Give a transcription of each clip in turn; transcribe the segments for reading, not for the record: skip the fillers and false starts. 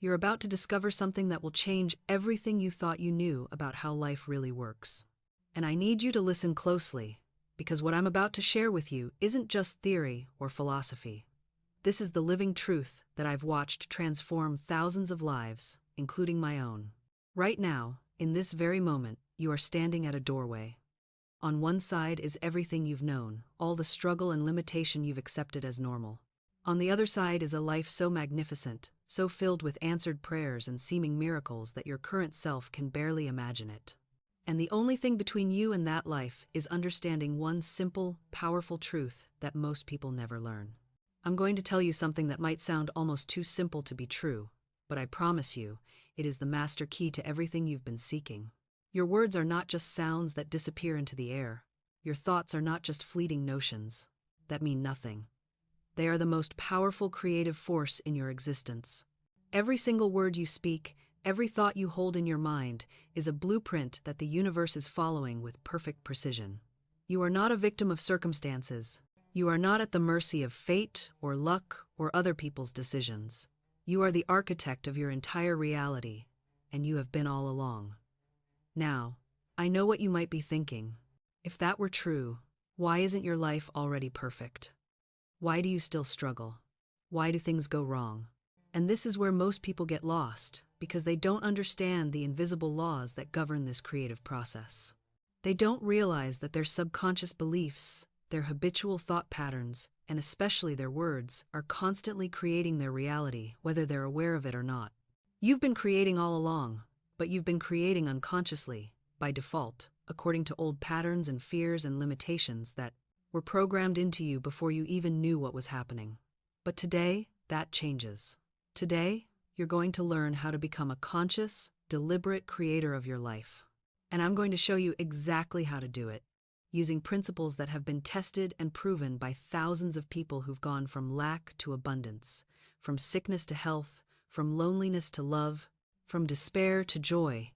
You're about to discover something that will change everything you thought you knew about how life really works. And I need you to listen closely, because what I'm about to share with you isn't just theory or philosophy. This is the living truth that I've watched transform thousands of lives, including my own. Right now, in this very moment, you are standing at a doorway. On one side is everything you've known, all the struggle and limitation you've accepted as normal. On the other side is a life so magnificent, so filled with answered prayers and seeming miracles that your current self can barely imagine it. And the only thing between you and that life is understanding one simple, powerful truth that most people never learn. I'm going to tell you something that might sound almost too simple to be true, but I promise you, it is the master key to everything you've been seeking. Your words are not just sounds that disappear into the air. Your thoughts are not just fleeting notions that mean nothing. They are the most powerful creative force in your existence. Every single word you speak, every thought you hold in your mind, is a blueprint that the universe is following with perfect precision. You are not a victim of circumstances. You are not at the mercy of fate or luck or other people's decisions. You are the architect of your entire reality, and you have been all along. Now, I know what you might be thinking. If that were true, why isn't your life already perfect? Why do you still struggle? Why do things go wrong? And this is where most people get lost, because they don't understand the invisible laws that govern this creative process. They don't realize that their subconscious beliefs, their habitual thought patterns, and especially their words, are constantly creating their reality, whether they're aware of it or not. You've been creating all along, but you've been creating unconsciously, by default, according to old patterns and fears and limitations that were programmed into you before you even knew what was happening. But today, that changes. Today, you're going to learn how to become a conscious, deliberate creator of your life. And I'm going to show you exactly how to do it, using principles that have been tested and proven by thousands of people who've gone from lack to abundance, from sickness to health, from loneliness to love, from despair to joy.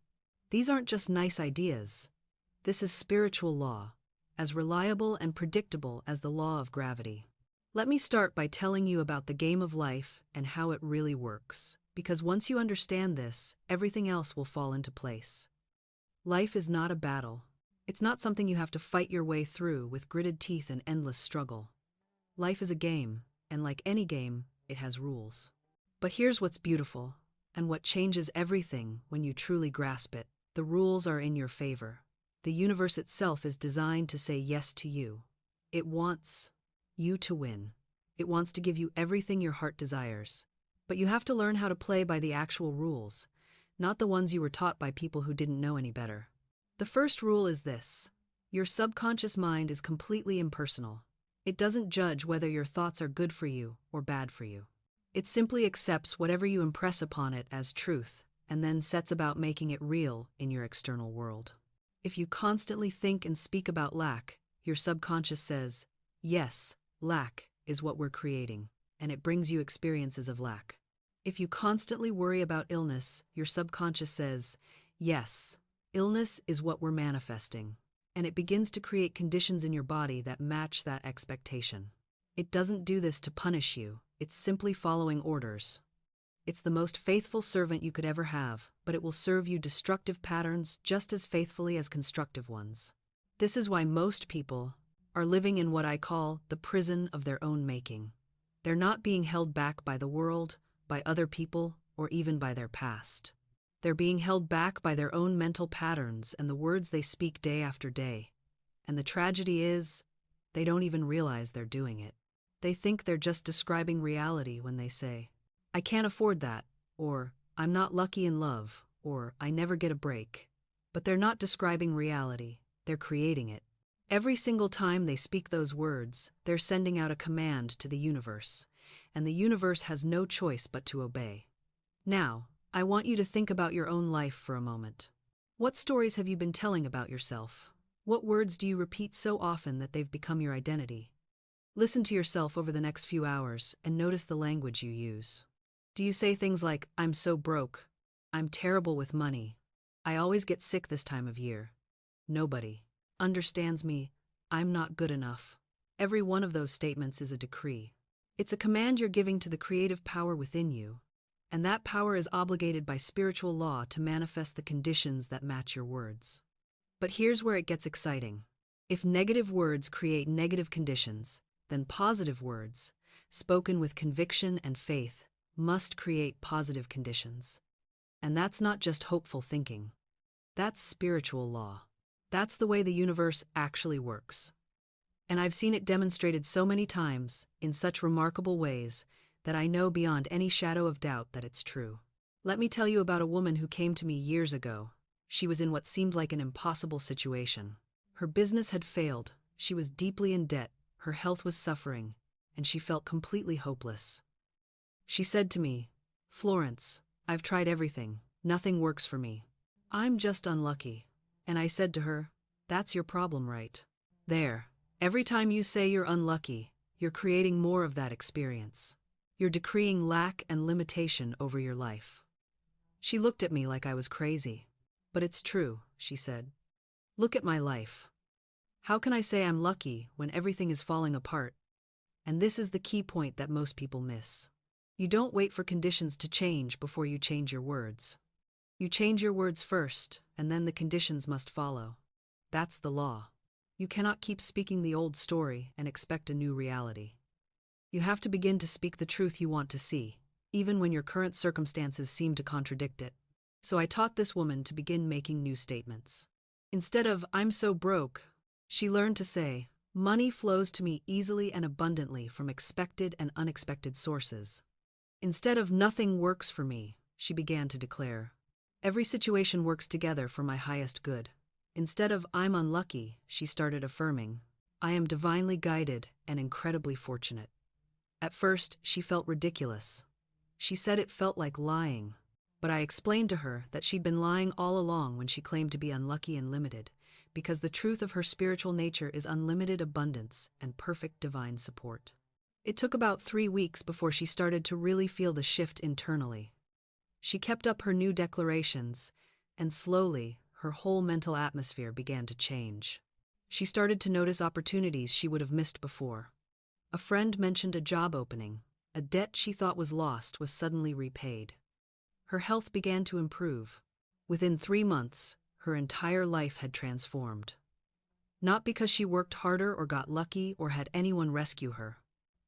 These aren't just nice ideas. This is spiritual law, as reliable and predictable as the law of gravity. Let me start by telling you about the game of life and how it really works, because once you understand this, everything else will fall into place. Life is not a battle. It's not something you have to fight your way through with gritted teeth and endless struggle. Life is a game, and like any game, it has rules. But here's what's beautiful, and what changes everything when you truly grasp it. The rules are in your favor. The universe itself is designed to say yes to you. It wants you to win. It wants to give you everything your heart desires. But you have to learn how to play by the actual rules, not the ones you were taught by people who didn't know any better. The first rule is this: your subconscious mind is completely impersonal. It doesn't judge whether your thoughts are good for you or bad for you. It simply accepts whatever you impress upon it as truth, and then sets about making it real in your external world. If you constantly think and speak about lack, your subconscious says, yes, lack is what we're creating, and it brings you experiences of lack. If you constantly worry about illness, your subconscious says, yes, illness is what we're manifesting, and it begins to create conditions in your body that match that expectation. It doesn't do this to punish you, it's simply following orders. It's the most faithful servant you could ever have, but it will serve you destructive patterns just as faithfully as constructive ones. This is why most people are living in what I call the prison of their own making. They're not being held back by the world, by other people, or even by their past. They're being held back by their own mental patterns and the words they speak day after day. And the tragedy is, they don't even realize they're doing it. They think they're just describing reality when they say, I can't afford that, or I'm not lucky in love, or I never get a break. But they're not describing reality, they're creating it. Every single time they speak those words, they're sending out a command to the universe, and the universe has no choice but to obey. Now, I want you to think about your own life for a moment. What stories have you been telling about yourself? What words do you repeat so often that they've become your identity? Listen to yourself over the next few hours and notice the language you use. Do you say things like, I'm so broke, I'm terrible with money, I always get sick this time of year, nobody understands me, I'm not good enough? Every one of those statements is a decree. It's a command you're giving to the creative power within you. And that power is obligated by spiritual law to manifest the conditions that match your words. But here's where it gets exciting. If negative words create negative conditions, then positive words, spoken with conviction and faith, must create positive conditions. And that's not just hopeful thinking. That's spiritual law. That's the way the universe actually works. And I've seen it demonstrated so many times, in such remarkable ways, that I know beyond any shadow of doubt that it's true. Let me tell you about a woman who came to me years ago. She was in what seemed like an impossible situation. Her business had failed, she was deeply in debt, her health was suffering, and she felt completely hopeless. She said to me, "Florence, I've tried everything, nothing works for me. I'm just unlucky." And I said to her, "That's your problem, right there. Every time you say you're unlucky, you're creating more of that experience. You're decreeing lack and limitation over your life." She looked at me like I was crazy. "But it's true," she said. "Look at my life. How can I say I'm lucky when everything is falling apart?" And this is the key point that most people miss. You don't wait for conditions to change before you change your words. You change your words first, and then the conditions must follow. That's the law. You cannot keep speaking the old story and expect a new reality. You have to begin to speak the truth you want to see, even when your current circumstances seem to contradict it. So I taught this woman to begin making new statements. Instead of "I'm so broke," she learned to say, "Money flows to me easily and abundantly from expected and unexpected sources." Instead of "Nothing works for me," she began to declare, "Every situation works together for my highest good." Instead of "I'm unlucky," she started affirming, "I am divinely guided and incredibly fortunate." At first, she felt ridiculous. She said it felt like lying. But I explained to her that she'd been lying all along when she claimed to be unlucky and limited, because the truth of her spiritual nature is unlimited abundance and perfect divine support. It took about 3 weeks before she started to really feel the shift internally. She kept up her new declarations, and slowly, her whole mental atmosphere began to change. She started to notice opportunities she would have missed before. A friend mentioned a job opening. A debt she thought was lost was suddenly repaid. Her health began to improve. Within 3 months, her entire life had transformed. Not because she worked harder or got lucky or had anyone rescue her.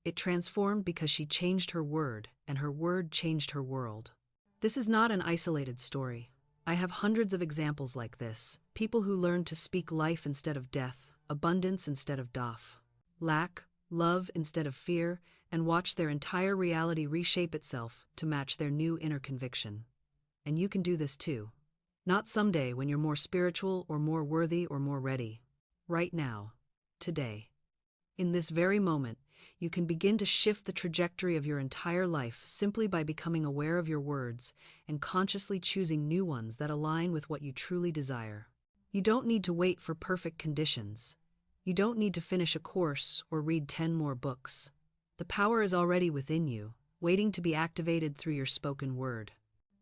It transformed because she changed her word, and her word changed her world. This is not an isolated story. I have hundreds of examples like this. People who learned to speak life instead of death, abundance instead of dearth, lack, love instead of fear, and watch their entire reality reshape itself to match their new inner conviction. And you can do this too. Not someday when you're more spiritual or more worthy or more ready. Right now. Today. In this very moment, you can begin to shift the trajectory of your entire life simply by becoming aware of your words and consciously choosing new ones that align with what you truly desire. You don't need to wait for perfect conditions. You don't need to finish a course or read 10 more books. The power is already within you, waiting to be activated through your spoken word.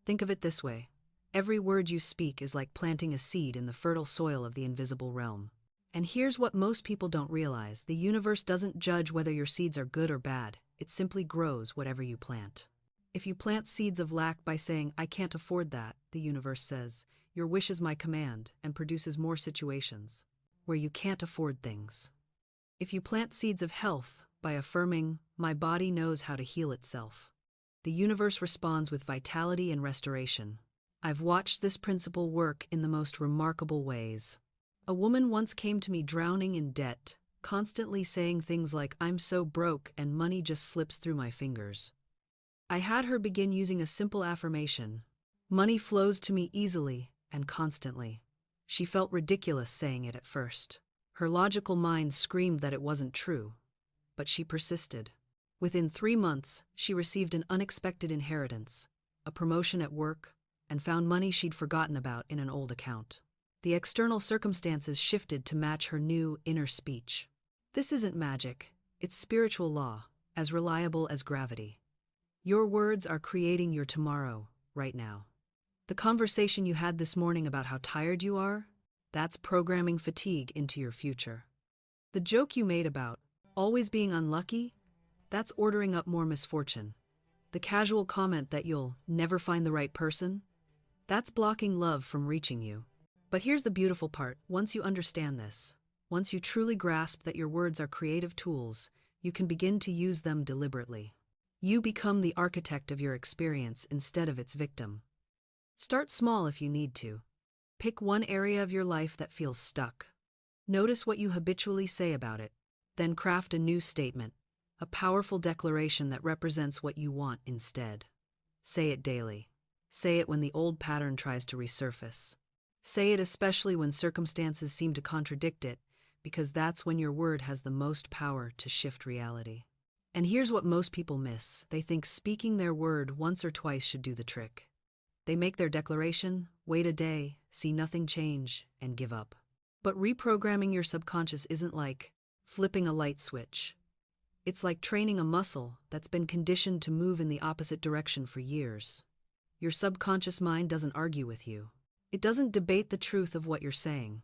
Think of it this way. Every word you speak is like planting a seed in the fertile soil of the invisible realm. And here's what most people don't realize. The universe doesn't judge whether your seeds are good or bad. It simply grows whatever you plant. If you plant seeds of lack by saying, "I can't afford that," the universe says, "Your wish is my command," and produces more situations where you can't afford things. If you plant seeds of health by affirming, "My body knows how to heal itself," the universe responds with vitality and restoration. I've watched this principle work in the most remarkable ways. A woman once came to me drowning in debt, constantly saying things like, "I'm so broke and money just slips through my fingers." I had her begin using a simple affirmation. "Money flows to me easily and constantly." She felt ridiculous saying it at first. Her logical mind screamed that it wasn't true. But she persisted. Within 3 months, she received an unexpected inheritance, a promotion at work, and found money she'd forgotten about in an old account. The external circumstances shifted to match her new inner speech. This isn't magic, it's spiritual law, as reliable as gravity. Your words are creating your tomorrow, right now. The conversation you had this morning about how tired you are, that's programming fatigue into your future. The joke you made about always being unlucky, that's ordering up more misfortune. The casual comment that you'll never find the right person? That's blocking love from reaching you. But here's the beautiful part. Once you understand this, once you truly grasp that your words are creative tools, you can begin to use them deliberately. You become the architect of your experience instead of its victim. Start small if you need to. Pick one area of your life that feels stuck. Notice what you habitually say about it. Then craft a new statement, a powerful declaration that represents what you want instead. Say it daily. Say it when the old pattern tries to resurface. Say it especially when circumstances seem to contradict it, because that's when your word has the most power to shift reality. And here's what most people miss. They think speaking their word once or twice should do the trick. They make their declaration, wait a day, see nothing change, and give up. But reprogramming your subconscious isn't like flipping a light switch. It's like training a muscle that's been conditioned to move in the opposite direction for years. Your subconscious mind doesn't argue with you. It doesn't debate the truth of what you're saying.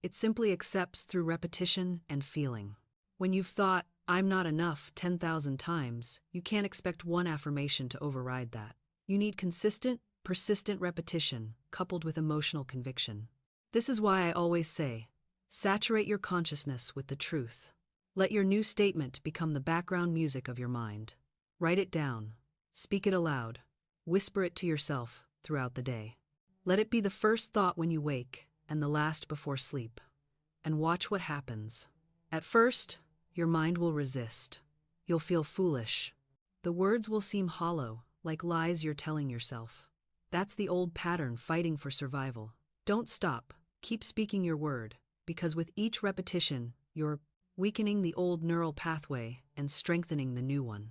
It simply accepts through repetition and feeling. When you've thought, "I'm not enough," 10,000 times, you can't expect one affirmation to override that. You need consistent, persistent repetition, coupled with emotional conviction. This is why I always say, saturate your consciousness with the truth. Let your new statement become the background music of your mind. Write it down. Speak it aloud. Whisper it to yourself throughout the day. Let it be the first thought when you wake and the last before sleep. And watch what happens. At first, your mind will resist. You'll feel foolish. The words will seem hollow, like lies you're telling yourself. That's the old pattern fighting for survival. Don't stop. Keep speaking your word, because with each repetition, you're weakening the old neural pathway and strengthening the new one.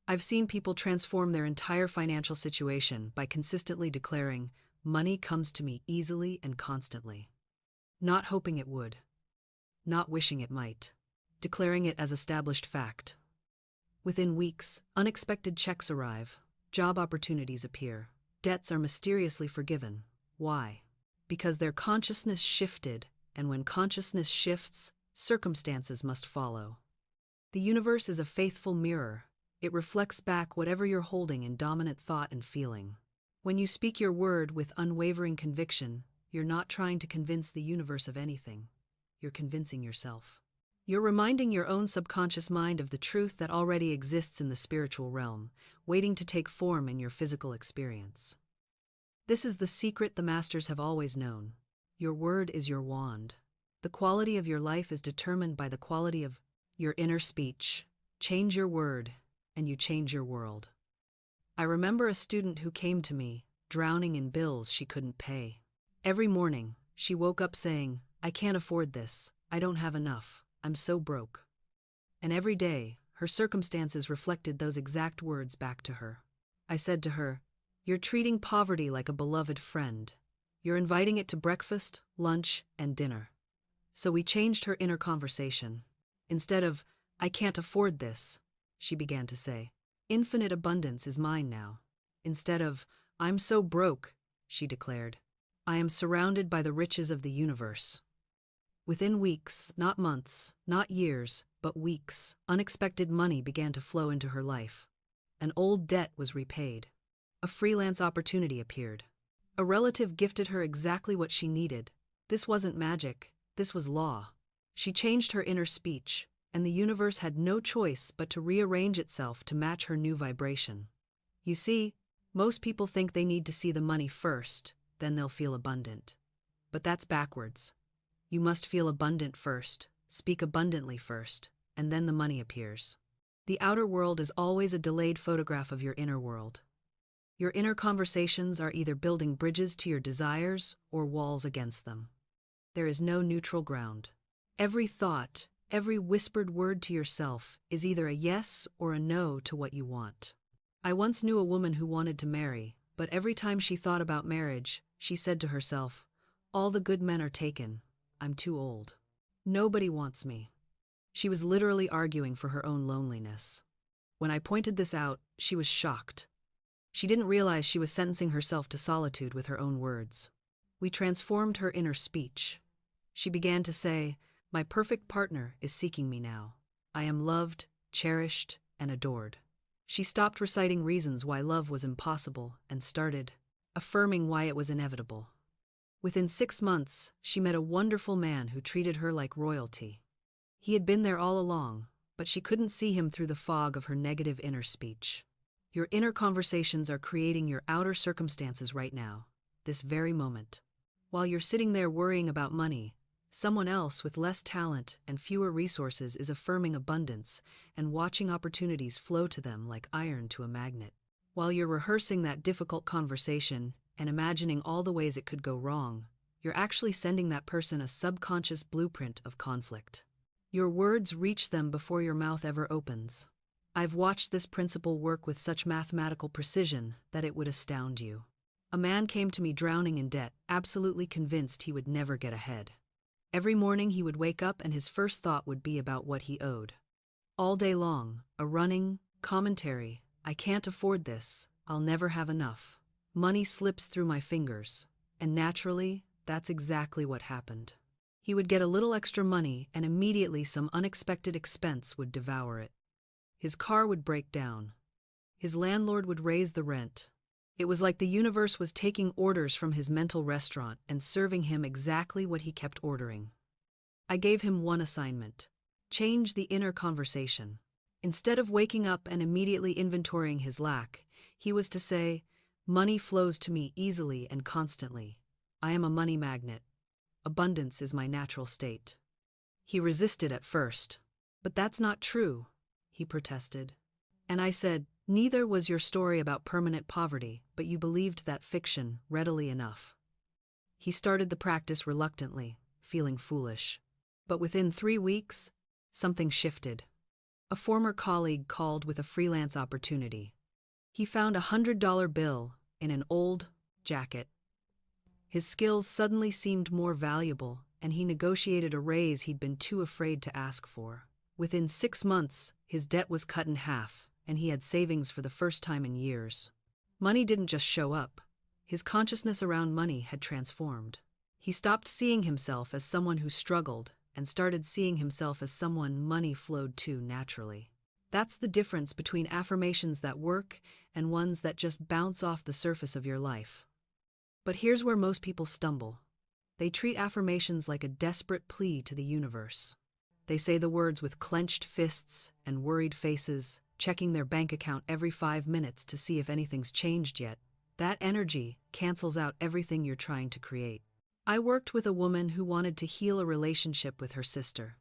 I've seen people transform their entire financial situation by consistently declaring, "Money comes to me easily and constantly." Not hoping it would. Not wishing it might. Declaring it as established fact. Within weeks, unexpected checks arrive, job opportunities appear, debts are mysteriously forgiven. Why? Because their consciousness shifted, and when consciousness shifts, circumstances must follow. The universe is a faithful mirror. It reflects back whatever you're holding in dominant thought and feeling. When you speak your word with unwavering conviction, you're not trying to convince the universe of anything. You're convincing yourself. You're reminding your own subconscious mind of the truth that already exists in the spiritual realm, waiting to take form in your physical experience. This is the secret the masters have always known. Your word is your wand. The quality of your life is determined by the quality of your inner speech. Change your word, and you change your world. I remember a student who came to me, drowning in bills she couldn't pay. Every morning, she woke up saying, "I can't afford this. I don't have enough. I'm so broke." And every day, her circumstances reflected those exact words back to her. I said to her, "You're treating poverty like a beloved friend. You're inviting it to breakfast, lunch, and dinner." So we changed her inner conversation. Instead of, "I can't afford this," she began to say, "Infinite abundance is mine now." Instead of, "I'm so broke," she declared, "I am surrounded by the riches of the universe." Within weeks, not months, not years, but weeks, unexpected money began to flow into her life. An old debt was repaid. A freelance opportunity appeared. A relative gifted her exactly what she needed. This wasn't magic, this was law. She changed her inner speech, and the universe had no choice but to rearrange itself to match her new vibration. You see, most people think they need to see the money first, then they'll feel abundant. But that's backwards. You must feel abundant first, speak abundantly first, and then the money appears. The outer world is always a delayed photograph of your inner world. Your inner conversations are either building bridges to your desires or walls against them. There is no neutral ground. Every thought, every whispered word to yourself is either a yes or a no to what you want. I once knew a woman who wanted to marry, but every time she thought about marriage, she said to herself, "All the good men are taken. I'm too old. Nobody wants me." She was literally arguing for her own loneliness. When I pointed this out, she was shocked. She didn't realize she was sentencing herself to solitude with her own words. We transformed her inner speech. She began to say, "My perfect partner is seeking me now. I am loved, cherished, and adored." She stopped reciting reasons why love was impossible and started affirming why it was inevitable. Within 6 months, she met a wonderful man who treated her like royalty. He had been there all along, but she couldn't see him through the fog of her negative inner speech. Your inner conversations are creating your outer circumstances right now, this very moment. While you're sitting there worrying about money, someone else with less talent and fewer resources is affirming abundance and watching opportunities flow to them like iron to a magnet. While you're rehearsing that difficult conversation and imagining all the ways it could go wrong, you're actually sending that person a subconscious blueprint of conflict. Your words reach them before your mouth ever opens. I've watched this principle work with such mathematical precision that it would astound you. A man came to me drowning in debt, absolutely convinced he would never get ahead. Every morning he would wake up and his first thought would be about what he owed. All day long, a running commentary: I can't afford this, I'll never have enough. Money slips through my fingers, and naturally, that's exactly what happened. He would get a little extra money and immediately some unexpected expense would devour it. His car would break down. His landlord would raise the rent. It was like the universe was taking orders from his mental restaurant and serving him exactly what he kept ordering. I gave him one assignment: change the inner conversation. Instead of waking up and immediately inventorying his lack, he was to say, money flows to me easily and constantly. I am a money magnet. Abundance is my natural state. He resisted at first. But that's not true, he protested. And I said, neither was your story about permanent poverty, but you believed that fiction readily enough. He started the practice reluctantly, feeling foolish. But within 3 weeks, something shifted. A former colleague called with a freelance opportunity. He found a $100 bill in an old jacket. His skills suddenly seemed more valuable, and he negotiated a raise he'd been too afraid to ask for. Within 6 months, his debt was cut in half, and he had savings for the first time in years. Money didn't just show up. His consciousness around money had transformed. He stopped seeing himself as someone who struggled and started seeing himself as someone money flowed to naturally. That's the difference between affirmations that work and ones that just bounce off the surface of your life. But here's where most people stumble. They treat affirmations like a desperate plea to the universe. They say the words with clenched fists and worried faces, checking their bank account every 5 minutes to see if anything's changed yet. That energy cancels out everything you're trying to create. I worked with a woman who wanted to heal a relationship with her sister.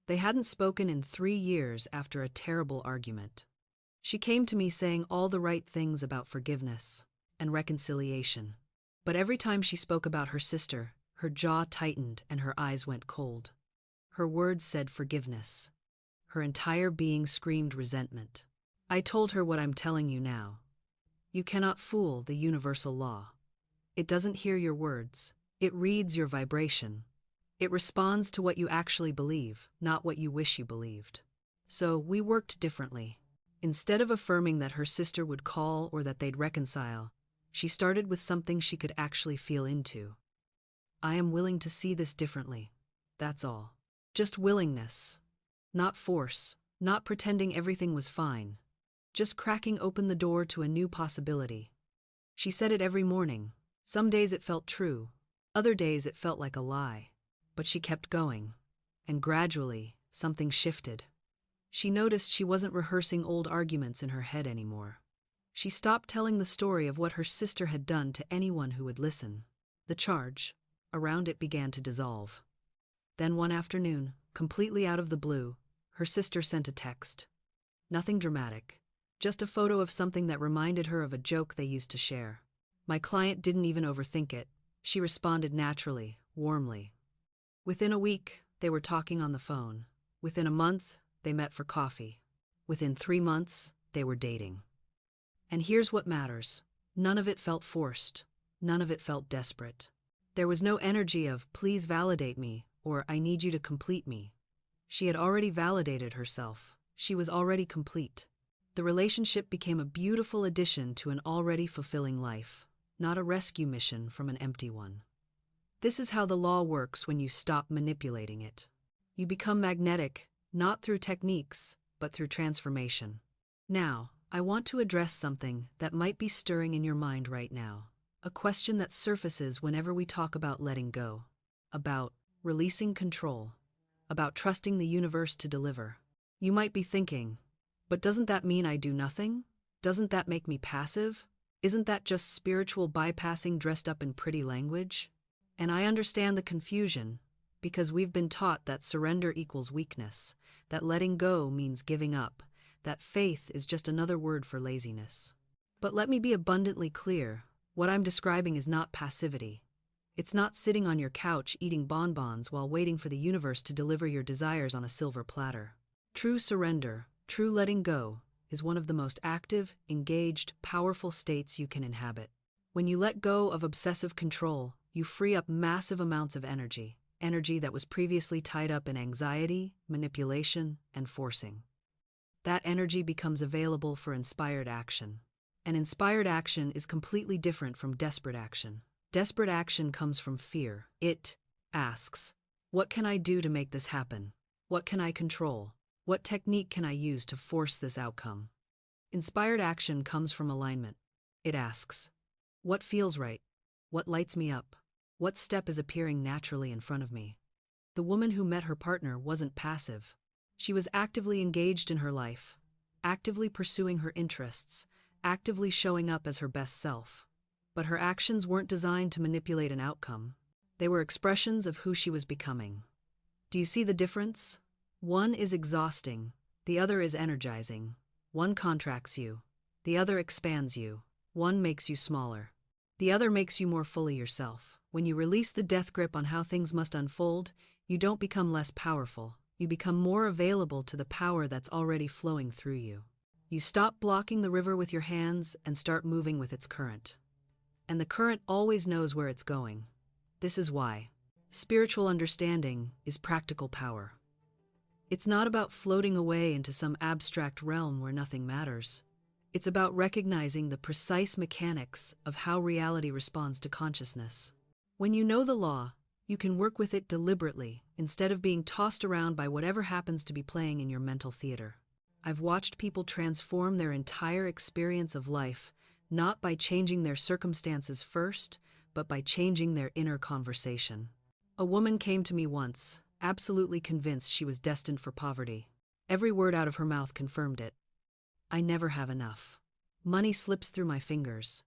They hadn't spoken in 3 years after a terrible argument. She came to me saying all the right things about forgiveness and reconciliation. But every time she spoke about her sister, her jaw tightened and her eyes went cold. Her words said forgiveness. Her entire being screamed resentment. I told her what I'm telling you now. You cannot fool the universal law. It doesn't hear your words. It reads your vibration. It responds to what you actually believe, not what you wish you believed. So we worked differently. Instead of affirming that her sister would call or that they'd reconcile, she started with something she could actually feel into. I am willing to see this differently. That's all. Just willingness. Not force. Not pretending everything was fine. Just cracking open the door to a new possibility. She said it every morning. Some days it felt true. Other days it felt like a lie. But she kept going. And gradually, something shifted. She noticed she wasn't rehearsing old arguments in her head anymore. She stopped telling the story of what her sister had done to anyone who would listen. The charge around it began to dissolve. Then one afternoon, completely out of the blue, her sister sent a text. Nothing dramatic. Just a photo of something that reminded her of a joke they used to share. My client didn't even overthink it. She responded naturally, warmly. Within a week, they were talking on the phone. Within a month, they met for coffee. Within 3 months, they were dating. And here's what matters. None of it felt forced. None of it felt desperate. There was no energy of, please validate me, or I need you to complete me. She had already validated herself. She was already complete. The relationship became a beautiful addition to an already fulfilling life, not a rescue mission from an empty one. This is how the law works when you stop manipulating it. You become magnetic, not through techniques, but through transformation. Now, I want to address something that might be stirring in your mind right now. A question that surfaces whenever we talk about letting go, about releasing control, about trusting the universe to deliver. You might be thinking, but doesn't that mean I do nothing? Doesn't that make me passive? Isn't that just spiritual bypassing dressed up in pretty language? And I understand the confusion, because we've been taught that surrender equals weakness, that letting go means giving up, that faith is just another word for laziness. But let me be abundantly clear, what I'm describing is not passivity. It's not sitting on your couch eating bonbons while waiting for the universe to deliver your desires on a silver platter. True surrender, true letting go, is one of the most active, engaged, powerful states you can inhabit. When you let go of obsessive control, you free up massive amounts of energy that was previously tied up in anxiety, manipulation, and forcing. That energy becomes available for inspired action. And inspired action is completely different from desperate action. Desperate action comes from fear. It asks, what can I do to make this happen? What can I control? What technique can I use to force this outcome? Inspired action comes from alignment. It asks, what feels right? What lights me up? What step is appearing naturally in front of me? The woman who met her partner wasn't passive. She was actively engaged in her life, actively pursuing her interests, actively showing up as her best self. But her actions weren't designed to manipulate an outcome. They were expressions of who she was becoming. Do you see the difference? One is exhausting, the other is energizing. One contracts you, the other expands you. One makes you smaller, the other makes you more fully yourself. When you release the death grip on how things must unfold, you don't become less powerful. You become more available to the power that's already flowing through you. You stop blocking the river with your hands and start moving with its current. And the current always knows where it's going. This is why spiritual understanding is practical power. It's not about floating away into some abstract realm where nothing matters. It's about recognizing the precise mechanics of how reality responds to consciousness. When you know the law, you can work with it deliberately instead of being tossed around by whatever happens to be playing in your mental theater. I've watched people transform their entire experience of life, not by changing their circumstances first, but by changing their inner conversation. A woman came to me once, absolutely convinced she was destined for poverty. Every word out of her mouth confirmed it. I never have enough. Money slips through my fingers.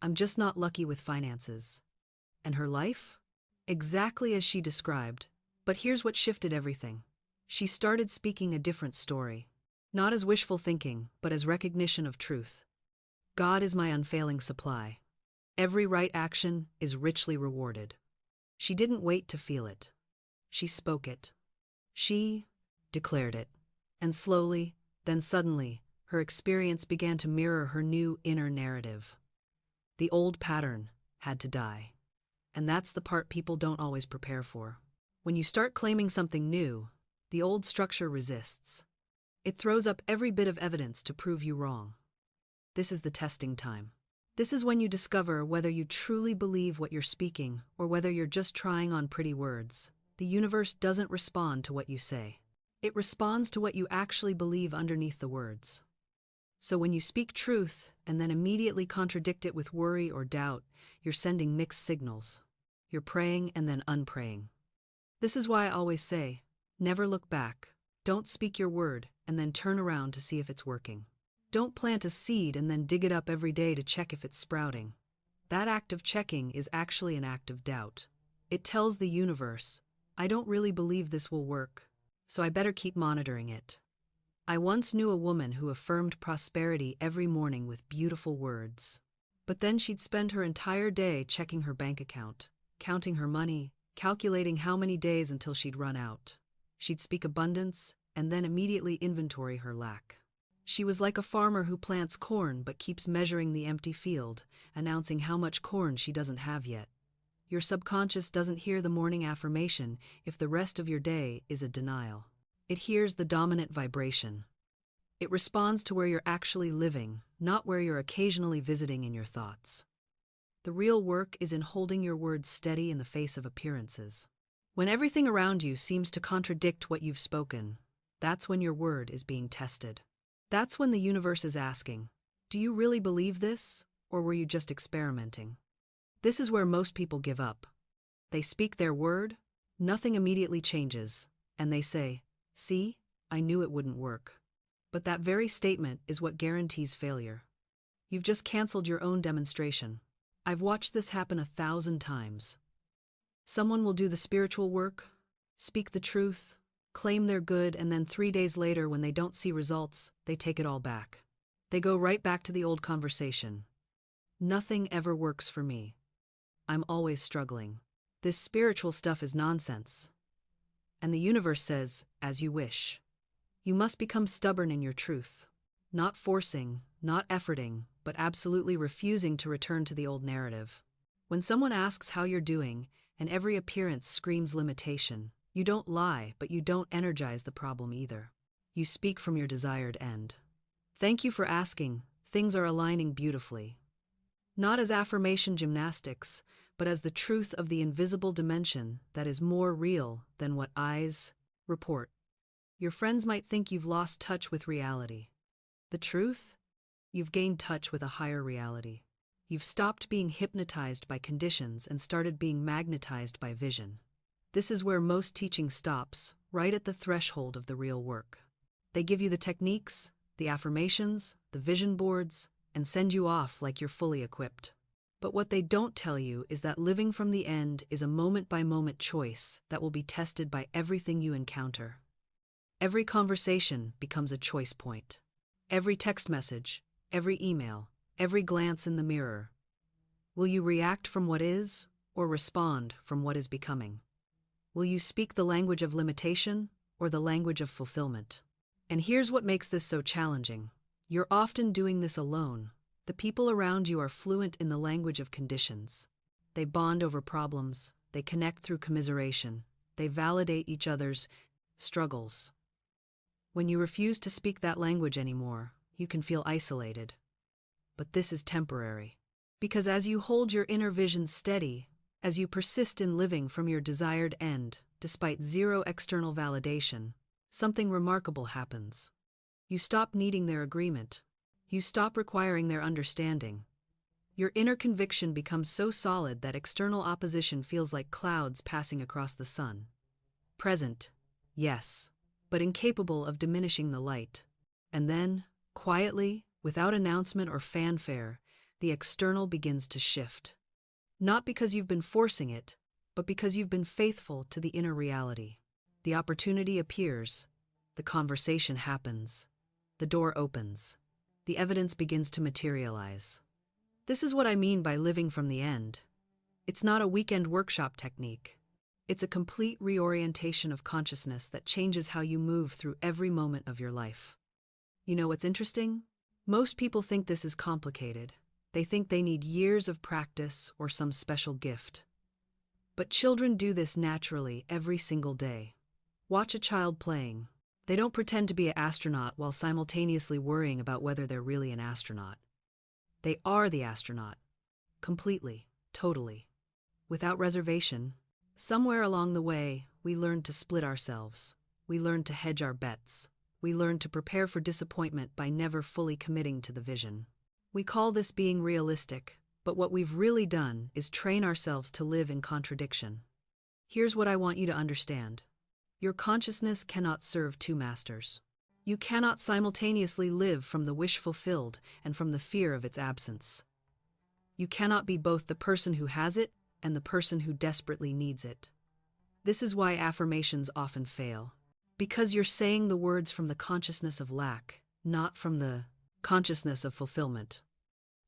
I'm just not lucky with finances. And her life? Exactly as she described. But here's what shifted everything. She started speaking a different story. Not as wishful thinking, but as recognition of truth. God is my unfailing supply. Every right action is richly rewarded. She didn't wait to feel it. She spoke it. She declared it. And slowly, then suddenly, her experience began to mirror her new inner narrative. The old pattern had to die. And that's the part people don't always prepare for. When you start claiming something new, the old structure resists. It throws up every bit of evidence to prove you wrong. This is the testing time. This is when you discover whether you truly believe what you're speaking or whether you're just trying on pretty words. The universe doesn't respond to what you say. It responds to what you actually believe underneath the words. So when you speak truth and then immediately contradict it with worry or doubt, you're sending mixed signals. You're praying and then unpraying. This is why I always say, never look back. Don't speak your word and then turn around to see if it's working. Don't plant a seed and then dig it up every day to check if it's sprouting. That act of checking is actually an act of doubt. It tells the universe, I don't really believe this will work, so I better keep monitoring it. I once knew a woman who affirmed prosperity every morning with beautiful words. But then she'd spend her entire day checking her bank account, counting her money, calculating how many days until she'd run out. She'd speak abundance and then immediately inventory her lack. She was like a farmer who plants corn but keeps measuring the empty field, announcing how much corn she doesn't have yet. Your subconscious doesn't hear the morning affirmation if the rest of your day is a denial. It hears the dominant vibration. It responds to where you're actually living, not where you're occasionally visiting in your thoughts. The real work is in holding your words steady in the face of appearances. When everything around you seems to contradict what you've spoken, that's when your word is being tested. That's when the universe is asking, do you really believe this, or were you just experimenting? This is where most people give up. They speak their word, nothing immediately changes, and they say, see, I knew it wouldn't work. But that very statement is what guarantees failure. You've just canceled your own demonstration. I've watched this happen 1,000 times. Someone will do the spiritual work, speak the truth, claim they're good, and then 3 days later, when they don't see results, they take it all back. They go right back to the old conversation. Nothing ever works for me. I'm always struggling. This spiritual stuff is nonsense. And the universe says, as you wish. You must become stubborn in your truth. Not forcing, not efforting, but absolutely refusing to return to the old narrative. When someone asks how you're doing, and every appearance screams limitation, you don't lie, but you don't energize the problem either. You speak from your desired end. Thank you for asking. Things are aligning beautifully. Not as affirmation gymnastics, but as the truth of the invisible dimension that is more real than what eyes report. Your friends might think you've lost touch with reality. The truth? You've gained touch with a higher reality. You've stopped being hypnotized by conditions and started being magnetized by vision. This is where most teaching stops, right at the threshold of the real work. They give you the techniques, the affirmations, the vision boards, and send you off like you're fully equipped. But what they don't tell you is that living from the end is a moment-by-moment choice that will be tested by everything you encounter. Every conversation becomes a choice point. Every text message, every email, every glance in the mirror. Will you react from what is, or respond from what is becoming? Will you speak the language of limitation, or the language of fulfillment? And here's what makes this so challenging. You're often doing this alone. The people around you are fluent in the language of conditions. They bond over problems, they connect through commiseration, they validate each other's struggles. When you refuse to speak that language anymore, you can feel isolated. But this is temporary. Because as you hold your inner vision steady, as you persist in living from your desired end, despite zero external validation, something remarkable happens. You stop needing their agreement. You stop requiring their understanding. Your inner conviction becomes so solid that external opposition feels like clouds passing across the sun. Present, yes, but incapable of diminishing the light. And then, quietly, without announcement or fanfare, the external begins to shift. Not because you've been forcing it, but because you've been faithful to the inner reality. The opportunity appears, the conversation happens, the door opens, the evidence begins to materialize. This is what I mean by living from the end. It's not a weekend workshop technique. It's a complete reorientation of consciousness that changes how you move through every moment of your life. You know what's interesting? Most people think this is complicated. They think they need years of practice or some special gift. But children do this naturally every single day. Watch a child playing. They don't pretend to be an astronaut while simultaneously worrying about whether they're really an astronaut. They are the astronaut. Completely, totally. Without reservation. Somewhere along the way, we learned to split ourselves. We learned to hedge our bets. We learned to prepare for disappointment by never fully committing to the vision. We call this being realistic, but what we've really done is train ourselves to live in contradiction. Here's what I want you to understand. Your consciousness cannot serve two masters. You cannot simultaneously live from the wish fulfilled and from the fear of its absence. You cannot be both the person who has it and the person who desperately needs it. This is why affirmations often fail. Because you're saying the words from the consciousness of lack, not from the consciousness of fulfillment.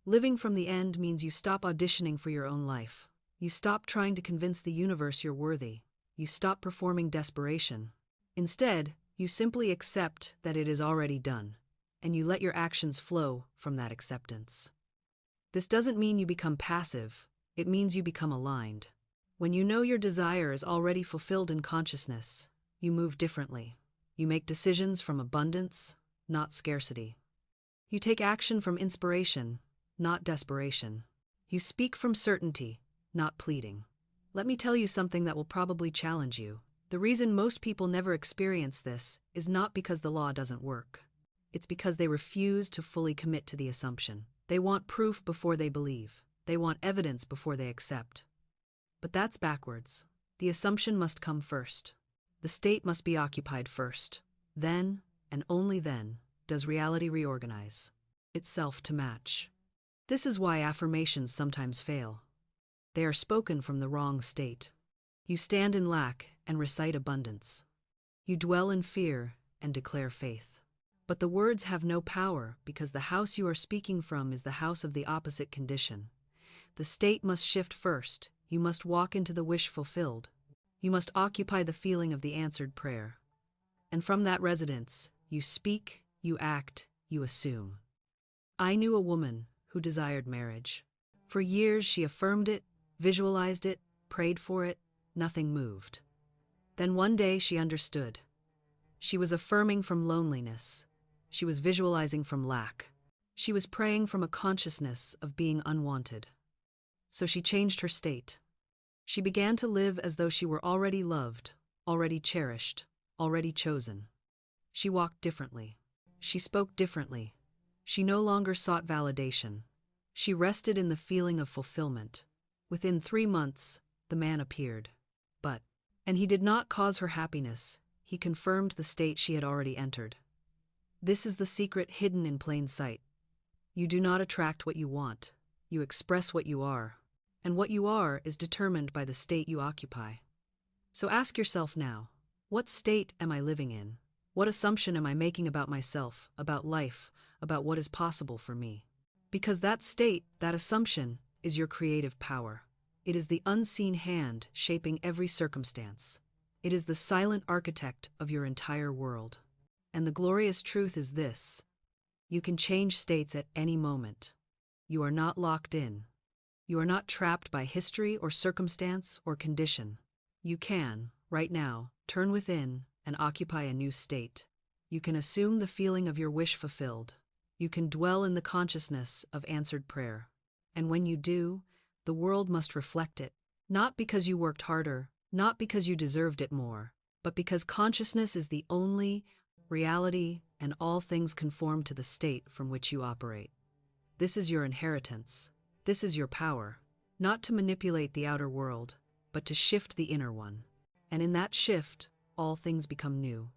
Living from the end means you stop auditioning for your own life. You stop trying to convince the universe you're worthy. You stop performing desperation. Instead, you simply accept that it is already done, and you let your actions flow from that acceptance. This doesn't mean you become passive. It means you become aligned. When you know your desire is already fulfilled in consciousness, you move differently. You make decisions from abundance, not scarcity. You take action from inspiration, not desperation. You speak from certainty, not pleading. Let me tell you something that will probably challenge you. The reason most people never experience this is not because the law doesn't work. It's because they refuse to fully commit to the assumption. They want proof before they believe. They want evidence before they accept. But that's backwards. The assumption must come first. The state must be occupied first. Then, and only then, does reality reorganize itself to match. This is why affirmations sometimes fail. They are spoken from the wrong state. You stand in lack and recite abundance. You dwell in fear and declare faith. But the words have no power because the house you are speaking from is the house of the opposite condition. The state must shift first. You must walk into the wish fulfilled. You must occupy the feeling of the answered prayer. And from that residence, you speak, you act, you assume. I knew a woman who desired marriage. For years she affirmed it, visualized it, prayed for it, nothing moved. Then one day she understood. She was affirming from loneliness. She was visualizing from lack. She was praying from a consciousness of being unwanted. So she changed her state. She began to live as though she were already loved, already cherished, already chosen. She walked differently. She spoke differently. She no longer sought validation. She rested in the feeling of fulfillment. Within 3 months, the man appeared. And he did not cause her happiness. He confirmed the state she had already entered. This is the secret hidden in plain sight. You do not attract what you want. You express what you are. And what you are is determined by the state you occupy. So ask yourself now, what state am I living in? What assumption am I making about myself, about life, about what is possible for me? Because that state, that assumption, is your creative power. It is the unseen hand shaping every circumstance. It is the silent architect of your entire world. And the glorious truth is this: you can change states at any moment. You are not locked in. You are not trapped by history or circumstance or condition. You can, right now, turn within and occupy a new state. You can assume the feeling of your wish fulfilled. You can dwell in the consciousness of answered prayer. And when you do, the world must reflect it, not because you worked harder, not because you deserved it more, but because consciousness is the only reality and all things conform to the state from which you operate. This is your inheritance. This is your power, not to manipulate the outer world, but to shift the inner one. And in that shift, all things become new.